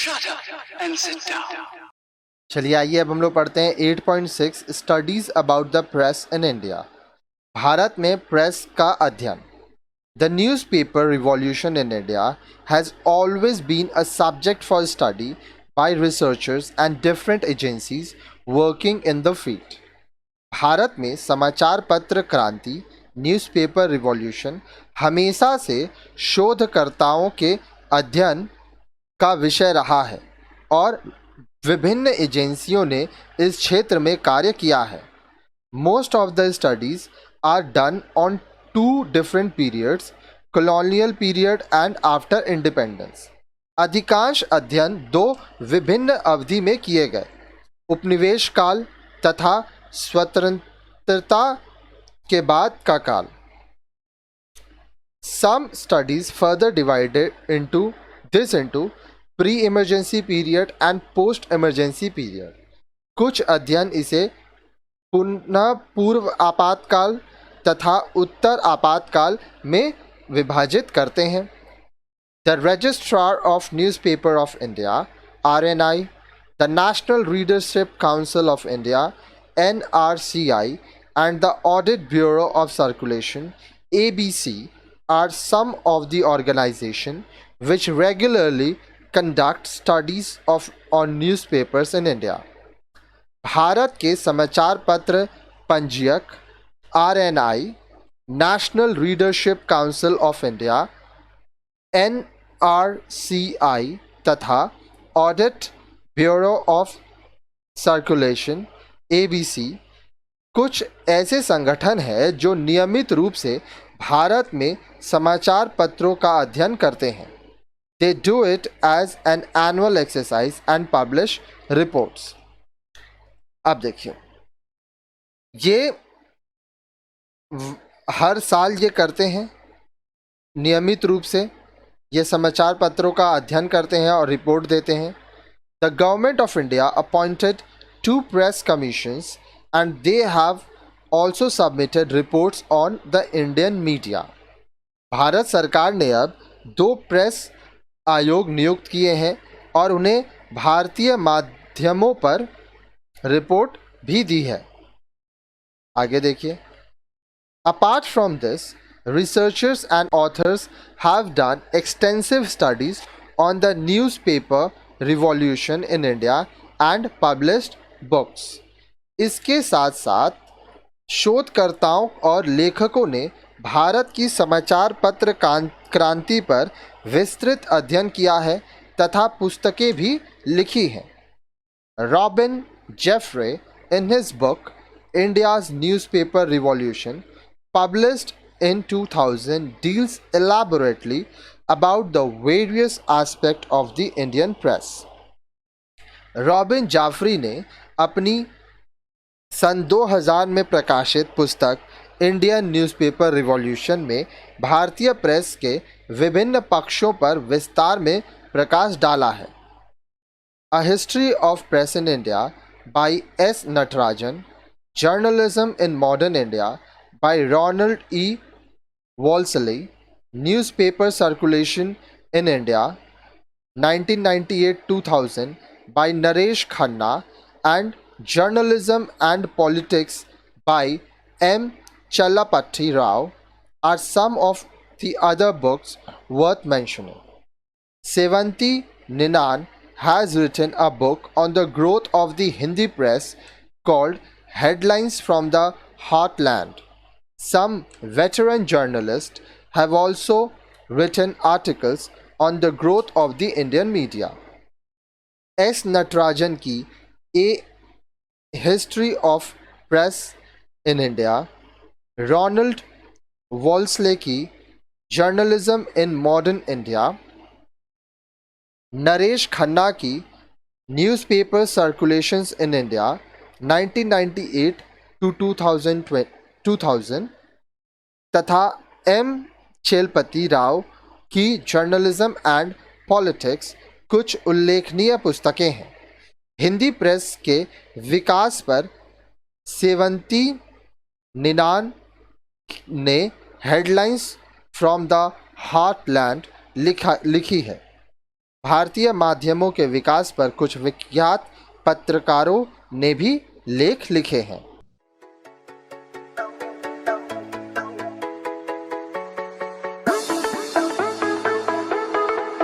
Shut up and sit down. चलिए आइए अब हम लोग पढ़ते हैं 8.6 studies about the press in India. Bharat में प्रेस का अध्ययन। The newspaper revolution in India has always been a subject for study by researchers and different agencies working in the field. Bharat में समाचार पत्र क्रांति न्यूज़पेपर रिवॉल्यूशन हमेशा से शोधकर्ताओं के अध्ययन का विषय रहा है और विभिन्न एजेंसियों ने इस क्षेत्र में कार्य किया है। Most of the studies are done on two different periods, colonial period and after independence. अधिकांश अध्ययन दो विभिन्न अवधि में किए गए, उपनिवेश काल तथा स्वतंत्रता के बाद का काल। Some studies further divided into pre-emergency period and post-emergency period. कुछ अध्ययन इसे पुनः पूर्व आपातकाल तथा उत्तर आपातकाल में विभाजित करते हैं। The Registrar of Newspaper of India (RNI), the National Readership Council of India (NRCI), and the Audit Bureau of Circulation (ABC) are some of the organizations which regularly conduct studies on newspapers in India. Bharat के समाचार पत्र पंजीयक RNI, national readership council of India NRCI तथा audit bureau of circulation ABC कुछ ऐसे संगठन हैं जो नियमित रूप से भारत में समाचार पत्रों का अध्ययन करते हैं। They do it as an annual exercise and publish reports. अब देखिए, ये हर साल ये करते हैं, नियमित रूप से ये समाचार पत्रों का अध्ययन करते हैं और रिपोर्ट देते हैं। The government of India appointed 2 press commissions and they have also submitted reports on the Indian media. Bharat सरकार ने अब 2 प्रेस आयोग नियुक्त किए हैं और उन्हें भारतीय माध्यमों पर रिपोर्ट भी दी है। आगे देखिए, apart from this researchers and authors have done extensive studies on the newspaper revolution in India and published books. इसके साथ साथ शोधकर्ताओं और लेखकों ने भारत की समाचार पत्र क्रांति पर विस्तृत अध्ययन किया है तथा पुस्तकें भी लिखी हैं। Robin Jeffrey in his book India's Newspaper Revolution, published in 2000, deals elaborately about the various aspects of the Indian press. Robin Jeffrey ने अपनी सन 2000 में प्रकाशित पुस्तक इंडियन न्यूज़पेपर रिवॉल्यूशन में भारतीय प्रेस के विभिन्न पक्षों पर विस्तार में प्रकाश डाला है। A history of press in India by S Natarajan, journalism in modern India by Ronald E Wolseley, newspaper circulation in India 1998-2000 by Naresh Khanna, and Journalism and Politics by M. Challapathy Rao are some of the other books worth mentioning. Sevanti Ninan has written a book on the growth of the Hindi press called Headlines from the Heartland. Some veteran journalists have also written articles on the growth of the Indian media. S Natarajan की a history of press in India, Ronald Wolseley की journalism in modern India, Naresh Khanna की newspaper circulations इन India 1998-2000 तथा M चेलपति Rao की journalism and politics कुछ उल्लेखनीय पुस्तकें हैं। Hindi press के विकास पर सेवंती निनान ने हेडलाइंस फ्रॉम द हार्टलैंड लिखी है। भारतीय माध्यमों के विकास पर कुछ विख्यात पत्रकारों ने भी लेख लिखे हैं।